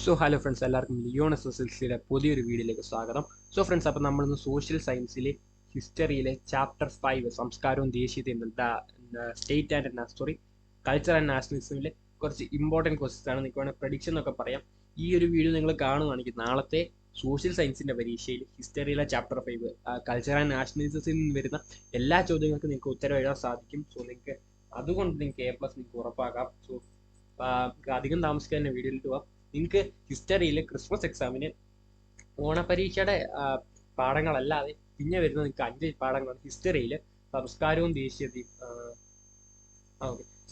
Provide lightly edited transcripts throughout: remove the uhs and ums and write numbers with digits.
Hello friends, എല്ലാവർക്കും Leon S S L സിയുടെ പുതിയൊരു വീഡിയോയിലേക്ക് സ്വാഗതം. ഫ്രണ്ട്സ്, അപ്പോൾ നമ്മളിന്ന് സോഷ്യൽ സയൻസിലെ ഹിസ്റ്ററിയിലെ ചാപ്റ്റർ 5 സംസ്കാരവും ദേശീയതയും സ്റ്റേറ്റ് ആൻഡ് കൾച്ചർ ആൻഡ് നാഷണലിസമിലെ കുറച്ച് ഇമ്പോർട്ടൻറ്റ് ക്വസ്റ്റ്യൻസ് ആണ്. നിങ്ങൾക്ക് വേണമെങ്കിൽ പ്രഡിക്ഷൻ എന്നൊക്കെ പറയാം. ഈ ഒരു വീഡിയോ നിങ്ങൾ കാണുകയാണെങ്കിൽ നാളത്തെ സോഷ്യൽ സയൻസിൻ്റെ പരീക്ഷയിൽ ഹിസ്റ്ററിയിലെ ചാപ്റ്റർ 5 കൾച്ചർ ആൻഡ് നാഷണലിസത്തിൽ നിന്ന് വരുന്ന എല്ലാ ചോദ്യങ്ങൾക്കും നിങ്ങൾക്ക് ഉത്തരം എഴുതാൻ സാധിക്കും. നിങ്ങൾക്ക് അതുകൊണ്ട് നിങ്ങൾക്ക് A+ നിങ്ങൾക്ക് ഉറപ്പാക്കാം. അധികം താമസിക്കാൻ തന്നെ വീഡിയോയിലിട്ട് പോവാം. നിങ്ങൾക്ക് ഹിസ്റ്ററിയിൽ ക്രിസ്മസ് എക്സാമിന് ഓണപരീക്ഷയുടെ പാഠങ്ങളല്ലാതെ പിന്നെ വരുന്ന നിങ്ങൾക്ക് 5 പാഠങ്ങളാണ്. ഹിസ്റ്ററിയിൽ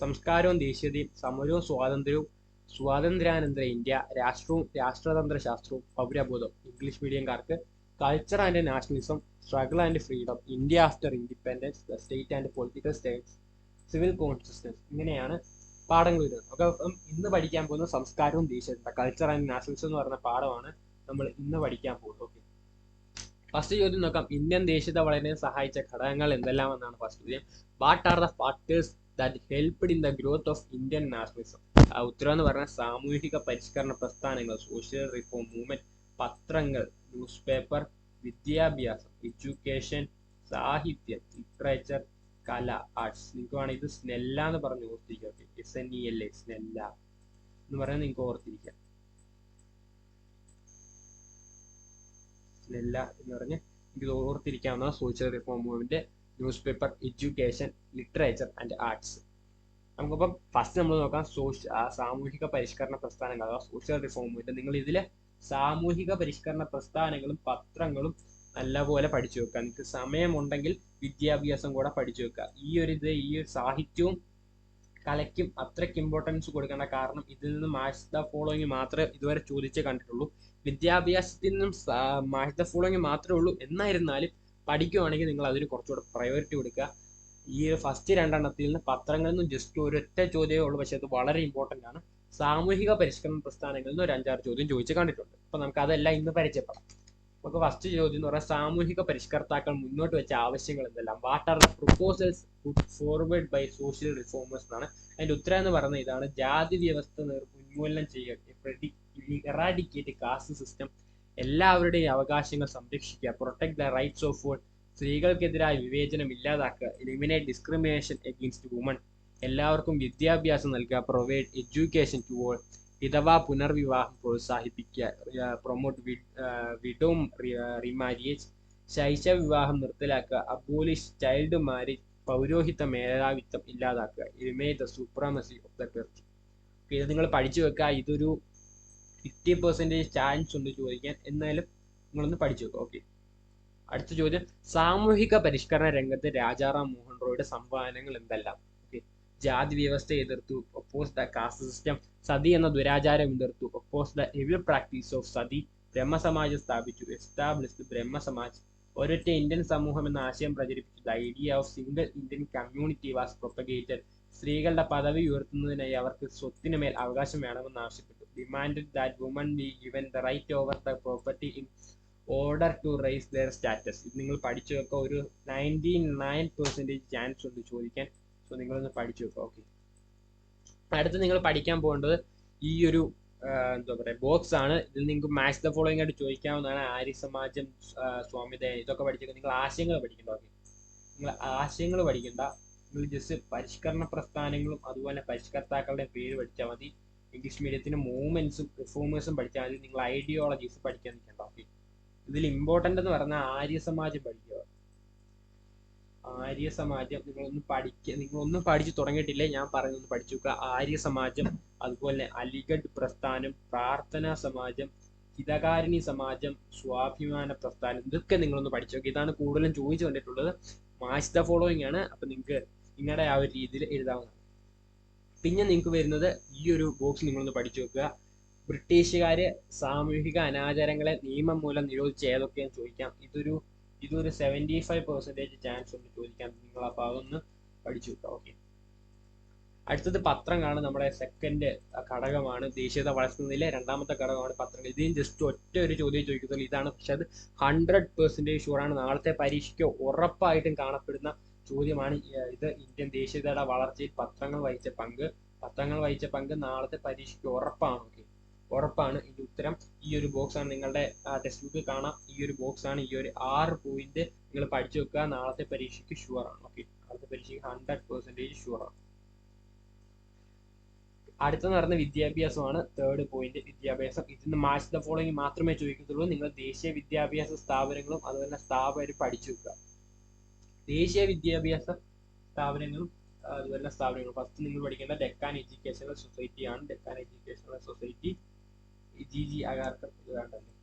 സംസ്കാരവും ദേശീയതയും സമരവും സ്വാതന്ത്ര്യവും, സ്വാതന്ത്ര്യാനന്തര ഇന്ത്യ, രാഷ്ട്രവും രാഷ്ട്രതന്ത്ര ശാസ്ത്രവും, പൗരബോധം ഇംഗ്ലീഷ് മീഡിയംകാർക്ക്, culture and nationalism, struggle and freedom, India after independence, the state and political states, civil consistence, ഇങ്ങനെയാണ് പാഠങ്ങൾ വരുന്നത്. അപ്പം ഇന്ന് പഠിക്കാൻ പോകുന്ന സംസ്കാരവും ദേശീയത, കൾച്ചർ ആൻഡ് നാഷണലിസം എന്ന് പറയുന്ന പാഠമാണ് നമ്മൾ ഇന്ന് പഠിക്കാൻ പോകുന്നത്. ഓക്കെ, ഫസ്റ്റ് ചോദ്യം നോക്കാം. ഇന്ത്യൻ ദേശീയത വളരാൻ സഹായിച്ച ഘടകങ്ങൾ എന്തെല്ലാം എന്നാണ് ഫസ്റ്റ് ചോദ്യം. What are the factors that helped in the growth of Indian nationalism? ഉത്തരം എന്ന് പറഞ്ഞാൽ സാമൂഹിക പരിഷ്കരണ പ്രസ്ഥാനങ്ങൾ, സോഷ്യൽ റിഫോം മൂവ്മെന്റ്, പത്രങ്ങൾ, ന്യൂസ് പേപ്പർ, വിദ്യാഭ്യാസം, എഡ്യൂക്കേഷൻ, സാഹിത്യം, ലിറ്ററേച്ചർ, കല, ആർട്സ്. നിങ്ങൾക്ക് വേണം ഇത് സ്നെല്ല എന്ന് പറഞ്ഞ് ഓർത്തിരിക്കുക. SNELA, സ്നെല്ല എന്ന് പറഞ്ഞാൽ നിങ്ങൾക്ക് ഓർത്തിരിക്കാം. സ്നെല്ല എന്ന് പറഞ്ഞ് ഇത് ഓർത്തിരിക്കാവുന്ന social reform movement, newspaper, education, literature and arts. നമുക്കിപ്പം ഫസ്റ്റ് നമ്മൾ നോക്കാം സാമൂഹിക പരിഷ്കരണ പ്രസ്ഥാനങ്ങൾ അഥവാ സോഷ്യൽ റിഫോം മൂവ്മെന്റ്. നിങ്ങൾ ഇതില് സാമൂഹിക പരിഷ്കരണ പ്രസ്ഥാനങ്ങളും പത്രങ്ങളും നല്ലപോലെ പഠിച്ചു വെക്കുക. നിങ്ങൾക്ക് സമയമുണ്ടെങ്കിൽ വിദ്യാഭ്യാസം കൂടെ പഠിച്ചു വെക്കുക. ഈ ഒരു സാഹിത്യവും കലയ്ക്കും അത്രയ്ക്ക് ഇമ്പോർട്ടൻസ് കൊടുക്കേണ്ട. കാരണം ഇതിൽ നിന്ന് മാച്ച് ദ ഫോളോയിങ് മാത്രമേ ഇതുവരെ ചോദിച്ച് കണ്ടിട്ടുള്ളൂ. വിദ്യാഭ്യാസത്തിൽ നിന്നും മാച്ച് ദ ഫോളോയിങ് മാത്രമേ ഉള്ളൂ. എന്നായിരുന്നാലും പഠിക്കുവാണെങ്കിൽ നിങ്ങൾ അതിന് കുറച്ചുകൂടെ പ്രയോറിറ്റി കൊടുക്കുക. ഈ ഫസ്റ്റ് 2 എണ്ണത്തിൽ നിന്ന് പത്രങ്ങളിൽ നിന്നും ജസ്റ്റ് ഒരൊറ്റ ചോദ്യമേ ഉള്ളൂ, പക്ഷെ അത് വളരെ ഇമ്പോർട്ടൻ്റ് ആണ്. സാമൂഹിക പരിഷ്കരണ പ്രസ്ഥാനങ്ങളിൽ നിന്ന് ഒരു 5-6 ചോദ്യം ചോദിച്ച് കണ്ടിട്ടുണ്ട്. അപ്പൊ നമുക്ക് അതെല്ലാം ഇന്ന് പരിചയപ്പെടാം. നമുക്ക് ഫസ്റ്റ് ചോദ്യം എന്ന് പറഞ്ഞാൽ സാമൂഹിക പരിഷ്കർത്താക്കൾ മുന്നോട്ട് വെച്ച ആവശ്യങ്ങൾ എന്തെല്ലാം? What are the proposals put forward by social reformers എന്നാണ്. അതിന്റെ ഉത്തരം എന്ന് പറയുന്നത് ഇതാണ്. ജാതി വ്യവസ്ഥ ഉന്മൂലനം ചെയ്യുക, എറാഡിക്കേറ്റ് കാസ്റ്റ് സിസ്റ്റം, എല്ലാവരുടെയും അവകാശങ്ങൾ സംരക്ഷിക്കുക, protect the rights of all, സ്ത്രീകൾക്കെതിരായ വിവേചനം ഇല്ലാതാക്കുക, എലിമിനേറ്റ് ഡിസ്ക്രിമിനേഷൻ എഗെയിൻസ്റ്റ് വുമൺ, എല്ലാവർക്കും വിദ്യാഭ്യാസം നൽകുക, പ്രൊവൈഡ് എഡ്യൂക്കേഷൻ ടു ഓൾ, വിധവാ പുനർവിവാഹം പ്രോത്സാഹിപ്പിക്കുക, പ്രൊമോട്ട് വിഡോം റീമാരിയേജ്, ശൈശവ വിവാഹം നിർത്തലാക്കുക, അബോളിഷ് ചൈൽഡ് മാരേജ്, പൗരോഹിത്യ മേധാവിത്വം ഇല്ലാതാക്കുക, eliminate the supremacy of the church. ഇത് നിങ്ങൾ പഠിച്ചു വെക്കുക. ഇതൊരു 50% ചാൻസ് ഉണ്ട് ചോദിക്കാൻ, എന്നാലും നിങ്ങളൊന്ന് പഠിച്ചു വെക്കുക. ഓക്കെ, അടുത്ത ചോദ്യം. സാമൂഹിക പരിഷ്കരണ രംഗത്ത് രാജാറാം മോഹൻ റോയുടെ സംഭാവനകൾ എന്തെല്ലാം? ജാതി വ്യവസ്ഥ എതിർത്തു, oppose the caste system, sati എന്ന ദുരാചാരം എതിർത്തു, oppose the evil practice of sati, Brahmo Samaj സ്ഥാപിച്ചു, എസ്റ്റാബ്ലിഷ്ഡ് ബ്രഹ്മസമാജ്, ഒരൊറ്റ ഇന്ത്യൻ സമൂഹം എന്ന ആശയം പ്രചരിപ്പിച്ചു, the idea of single Indian community was propagated, സ്ത്രീകളുടെ പദവി ഉയർത്തുന്നതിനായി അവർക്ക് സ്വത്തിന് മേൽ അവകാശം വേണമെന്ന് ആവശ്യപ്പെട്ടു, demanded that woman be given the right over the property in order to raise their status. ഇത് നിങ്ങൾ പഠിച്ചു വെക്കുക. ഒരു 99% ചാൻസ് ഉണ്ട് ചോദിക്കാൻ. സോ നിങ്ങളൊന്ന് പഠിച്ചു വെക്കുക. ഓക്കെ, അടുത്ത് നിങ്ങൾ പഠിക്കാൻ പോകേണ്ടത് ഈ ഒരു എന്താ പറയുക ബോക്സ് ആണ്. ഇതിൽ നിങ്ങൾക്ക് മാച്ച് ദ ഫോളോയിങ് ആയിട്ട് ചോദിക്കാവുന്നതാണ്. ആര്യ സമാജം, സ്വാമിത, ഇതൊക്കെ പഠിച്ചേക്കുക. നിങ്ങൾ ആശയങ്ങൾ പഠിക്കണ്ട. ഓക്കെ, നിങ്ങൾ ആശയങ്ങൾ പഠിക്കണ്ട. നിങ്ങൾ ജസ്റ്റ് പരിഷ്കരണ പ്രസ്ഥാനങ്ങളും അതുപോലെ പരിഷ്കർത്താക്കളുടെ പേര് പഠിച്ചാൽ മതി. ഇംഗ്ലീഷ് മീഡിയത്തിന് മൂവ്മെന്റ്സും റിഫോമേഴ്സും പഠിച്ചാൽ മതി. നിങ്ങൾ ഐഡിയോളജീസ് പഠിക്കാൻ നിൽക്കണ്ട. ഓക്കെ, ഇതിൽ ഇമ്പോർട്ടൻ്റ് എന്ന് പറഞ്ഞാൽ ആര്യ സമാജം പഠിക്കുക. ആര്യ സമാജം നിങ്ങളൊന്നും പഠിച്ചു തുടങ്ങിയിട്ടില്ലേ, ഞാൻ പറയുന്നൊന്ന് പഠിച്ചു വെക്കുക. ആര്യ സമാജം, അതുപോലെ അലിഗഡ് പ്രസ്ഥാനം, പ്രാർത്ഥനാ സമാജം, ഹിതകാരിണി സമാജം, സ്വാഭിമാന പ്രസ്ഥാനം, ഇതൊക്കെ നിങ്ങളൊന്ന് പഠിച്ചു വെക്കുക. ഇതാണ് കൂടുതലും ചോദിച്ചു കണ്ടിട്ടുള്ളത്. മാച്ച് ദ ഫോളോയിങ് ആണ്. അപ്പൊ നിങ്ങൾക്ക് നിങ്ങളുടെ ആ ഒരു രീതിയിൽ എഴുതാവുന്നതാണ്. പിന്നെ നിങ്ങൾക്ക് വരുന്നത് ഈ ഒരു ബോക്സ് നിങ്ങളൊന്ന് പഠിച്ചു വെക്കുക. ബ്രിട്ടീഷുകാര് സാമൂഹിക അനാചാരങ്ങളെ നിയമം മൂലം നിരോധിച്ച് ഏതൊക്കെയാന്ന് ചോദിക്കാം. ഇതൊരു 75% ചാൻസ് ഉണ്ട് ചോദിക്കാൻ. നിങ്ങൾ അപ്പോൾ അതൊന്ന് പഠിച്ചു വെക്കുക. ഓക്കെ, അടുത്തത് പത്രങ്ങളാണ്. നമ്മുടെ സെക്കൻഡ് ഘടകമാണ്. ദേശീയത വളർത്തുന്നതിലെ 2ാമത്തെ ഘടകമാണ് പത്രങ്ങൾ. ഇതിന് ജസ്റ്റ് ഒറ്റ ഒരു ചോദ്യം ചോദിക്കുന്നുള്ളൂ. ഇതാണ്, പക്ഷെ അത് 100% ഷുവറാണ്. നാളത്തെ പരീക്ഷയ്ക്ക് ഉറപ്പായിട്ടും കാണപ്പെടുന്ന ചോദ്യമാണ് ഇത്. ഇന്ത്യൻ ദേശീയതയുടെ വളർച്ചയിൽ പത്രങ്ങൾ വഹിച്ച പങ്ക് നാളത്തെ പരീക്ഷയ്ക്ക് ഉറപ്പാണ്. ഓക്കെ, ഉറപ്പാണ്. ഇതിന്റെ ഈ ഒരു ബോക്സ് ആണ് നിങ്ങളുടെ ടെക്സ്റ്റ് ബുക്ക് കാണാം. ഈ ഒരു ബോക്സ് ആണ്. ഈ ഒരു 6 പോയിന്റ് നിങ്ങൾ പഠിച്ചു വെക്കുക. നാളത്തെ പരീക്ഷയ്ക്ക് ഷുവർ ആണ്. ഓക്കെ, നാളത്തെ പരീക്ഷയ്ക്ക് 100% ഷുവർ ആണ്. അടുത്തെന്ന് പറയുന്ന വിദ്യാഭ്യാസമാണ്. തേർഡ് പോയിന്റ് വിദ്യാഭ്യാസം. ഇതിന് മാച്ച് ദ ഫോളോയിങ് മാത്രമേ ചോദിക്കത്തുള്ളൂ. നിങ്ങൾ ദേശീയ വിദ്യാഭ്യാസ സ്ഥാപനങ്ങളും അതുപോലെ സ്ഥാപനം പഠിച്ചു വെക്കുക. ദേശീയ വിദ്യാഭ്യാസ സ്ഥാപനങ്ങളും അതുപോലെ സ്ഥാപനങ്ങളും ഫസ്റ്റ് നിങ്ങൾ പഠിക്കേണ്ട ഡെക്കാൻ എഡ്യൂക്കേഷണൽ സൊസൈറ്റി ആണ്. Deccan educational society GG Agarkar ഇത് വേണ്ടല്ലേ.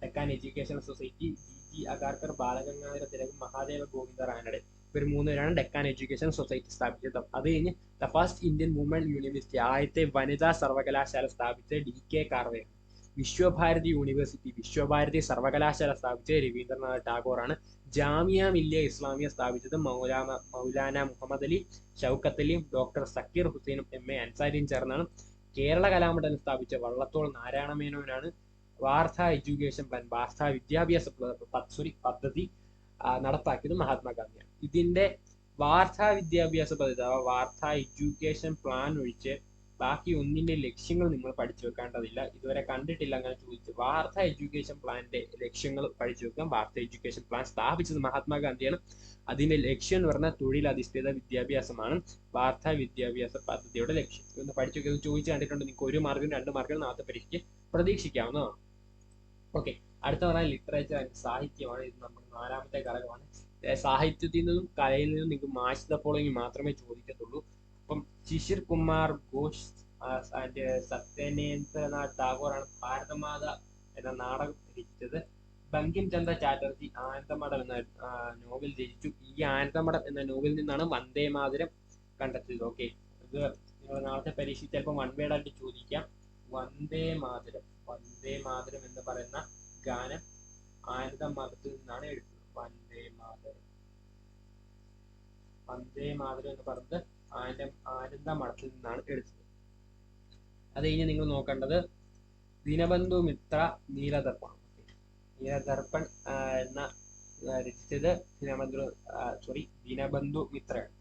Deccan educational society GG Agarkar, Balagangadhara Tilak, Mahadeva Govinda Ranade ഇവർ 3 പേരാണ് ഡെക്കാൻ എഡ്യൂക്കേഷൻ സൊസൈറ്റി സ്ഥാപിച്ചത്. അത് കഴിഞ്ഞ് the first Indian woman university, ആദ്യത്തെ വനിതാ സർവകലാശാല സ്ഥാപിച്ചത് DK കാർവേ. വിശ്വഭാരതി യൂണിവേഴ്സിറ്റി, വിശ്വഭാരതി സർവകലാശാല സ്ഥാപിച്ചത് രവീന്ദ്രനാഥ് ടാഗോർ ആണ്. ജാമിയ മില്ലിയ ഇസ്ലാമിയ സ്ഥാപിച്ചത് മൗലാന മുഹമ്മദ് അലി, ഷൗക്കത്ത് അലിയും ഡോക്ടർ സക്കീർ ഹുസൈനും MA അൻസാരിയും ചേർന്നാണ്. കേരള കലാമണ്ഡലം സ്ഥാപിച്ച വള്ളത്തോൾ നാരായണ മേനോനാണ്. വാർത്താ എഡ്യൂക്കേഷൻ പ്ലാൻ, വാർത്താ വിദ്യാഭ്യാസ പദ്ധതി നടപ്പാക്കിയത് മഹാത്മാഗാന്ധിയാണ്. ഇതിന്റെ വാർത്താ വിദ്യാഭ്യാസ പദ്ധതി വാർത്താ എഡ്യൂക്കേഷൻ പ്ലാൻ ഒഴിച്ച് ബാക്കി ഒന്നിന്റെ ലക്ഷ്യങ്ങൾ നിങ്ങൾ പഠിച്ചു വെക്കേണ്ടതില്ല. ഇതുവരെ കണ്ടിട്ടില്ല അങ്ങനെ ചോദിച്ചു. വാർത്താ എഡ്യൂക്കേഷൻ പ്ലാനിന്റെ ലക്ഷ്യങ്ങൾ പഠിച്ചു വെക്കാം. വാർത്താ എഡ്യൂക്കേഷൻ പ്ലാൻ സ്ഥാപിച്ചത് മഹാത്മാഗാന്ധിയാണ്. അതിന്റെ ലക്ഷ്യം എന്ന് പറഞ്ഞാൽ തൊഴിലധിഷ്ഠിത വിദ്യാഭ്യാസമാണ് വാർത്താ വിദ്യാഭ്യാസ പദ്ധതിയുടെ ലക്ഷ്യം. ഇതൊന്ന് പഠിച്ചു വെക്കുക. ചോദിച്ചു കണ്ടിട്ടുണ്ട്. നിങ്ങൾക്ക് 1 മാർക്കിനും 2 മാർക്കിനും നാളത്തെ പരീക്ഷയ്ക്ക് പ്രതീക്ഷിക്കാവുന്നതാണ്. ഓക്കെ, അടുത്ത പറഞ്ഞാൽ ലിറ്ററേച്ചർ ആൻഡ് സാഹിത്യമാണ്. ഇത് നമ്മുടെ 4ാമത്തെ ഘടകമാണ്. സാഹിത്യത്തിൽ നിന്നും കലയിൽ നിന്നും നിങ്ങൾക്ക് മാച്ച് ദ ഫോളോയിങ് മാത്രമേ ചോദിക്കത്തുള്ളൂ. അപ്പം ശിശിർ കുമാർ ഘോഷ് ആൻഡ് സത്യേന്ദ്രനാഥ് ടാഗോറാണ് ഭാരതമാത എന്ന നാടകം രചിച്ചത്. ബങ്കിം ചന്ദ്ര ചാറ്റർജി ആനന്ദമഠം എന്ന നോവൽ രചിച്ചു. ഈ ആനന്ദമഠം എന്ന നോവലിൽ നിന്നാണ് വന്ദേ മാതരം കണ്ടെത്തിയത്. ഓക്കെ, ഇത് നിങ്ങൾ നാളത്തെ പരീക്ഷ ചിലപ്പോൾ 1 വേർഡ് ആയിട്ട് ചോദിക്കാം. വന്ദേ മാതരം, വന്ദേ മാതരം എന്ന് പറയുന്ന ഗാനം ആനന്ദമഠത്തിൽ നിന്നാണ് എടുത്തത്. വന്ദേ മാതരം, വന്ദേ മാതരം എന്ന് പറയുന്നത് ആനന്ദമഠത്തിൽ നിന്നാണ് എടുത്തത്. അത് കഴിഞ്ഞ് നിങ്ങൾ നോക്കേണ്ടത് ദീനബന്ധു മിത്ര നീലദർപ്പണം. നീലദർപ്പൺ എന്ന രചിച്ചത് ദീനബന്ധു മിത്രയാണ്.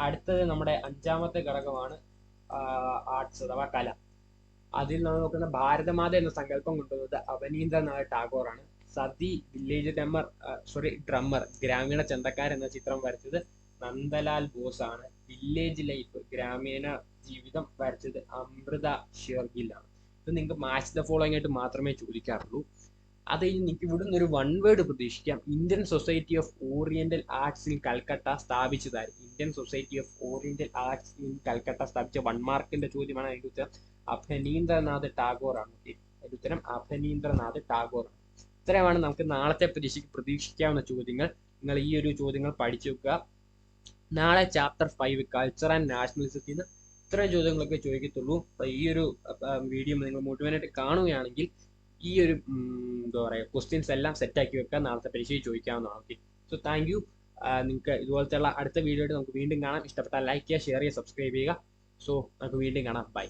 അടുത്തത് നമ്മുടെ 5ാമത്തെ ഘടകമാണ് ആർട്സ് അഥവാ കല. അതിൽ നമ്മൾ നോക്കുന്ന ഭാരതമാത എന്ന സങ്കല്പം കൊണ്ടുവന്നത് അവനീന്ദ്രനാഥ് ടാഗോറാണ്. സതി വില്ലേജ് ഡ്രമ്മർ ഗ്രാമീണ ചന്തക്കാർ എന്ന ചിത്രം വരച്ചത് നന്ദലാൽ ബോസ് ആണ്. വില്ലേജ് ലൈഫ് ഗ്രാമീണ ജീവിതം വരച്ചത് അമൃത ഷെർഗിൽ ആണ്. ഇത് നിങ്ങൾക്ക് മാച്ച് ദ ഫോളോയിങ് ആയിട്ട് മാത്രമേ ചോദിക്കാറുള്ളൂ. അത് കഴിഞ്ഞ് നിങ്ങൾക്ക് ഇവിടുന്ന് ഒരു 1 വേർഡ് പ്രതീക്ഷിക്കാം. Indian society of oriental arts in Calcutta സ്ഥാപിച്ചതായിരുന്നു. Indian society of oriental arts in Calcutta സ്ഥാപിച്ച 1 മാർക്കിന്റെ ചോദ്യമാണ്. അതിന്റെ ഉത്തരം അഭനീന്ദ്രനാഥ് ടാഗോർ ആണ്. അതിന്റെ ഉത്തരം അഭനീന്ദ്രനാഥ് ടാഗോർ ആണ്. ഇത്രയുമാണ് നമുക്ക് നാളത്തെ പരീക്ഷയ്ക്ക് പ്രതീക്ഷിക്കാവുന്ന ചോദ്യങ്ങൾ. നിങ്ങൾ ഈ ഒരു ചോദ്യങ്ങൾ പഠിച്ചു വെക്കുക. നാളെ ചാപ്റ്റർ 5 കൾച്ചർ ആൻഡ് നാഷണലിസത്തിൽ നിന്ന് ഇത്രയും ചോദ്യങ്ങളൊക്കെ ചോദിക്കത്തുള്ളൂ. അപ്പോൾ ഈ ഒരു വീഡിയോ നിങ്ങൾ മുഴുവനായിട്ട് കാണുകയാണെങ്കിൽ ഈ ഒരു എന്താ പറയുക ക്വസ്റ്റ്യൻസ് എല്ലാം സെറ്റാക്കി വെക്കാൻ നാളത്തെ പരീക്ഷയിൽ ചോദിക്കാവുന്നതാണ്. Okay, so thank you. നിങ്ങൾക്ക് ഇതുപോലത്തെ അടുത്ത വീഡിയോ ആയിട്ട് നമുക്ക് വീണ്ടും കാണാം. ഇഷ്ടപ്പെട്ടാൽ ലൈക്ക് ചെയ്യുക, ഷെയർ ചെയ്യുക, സബ്സ്ക്രൈബ് ചെയ്യുക. സോ നമുക്ക് വീണ്ടും കാണാം. ബൈ.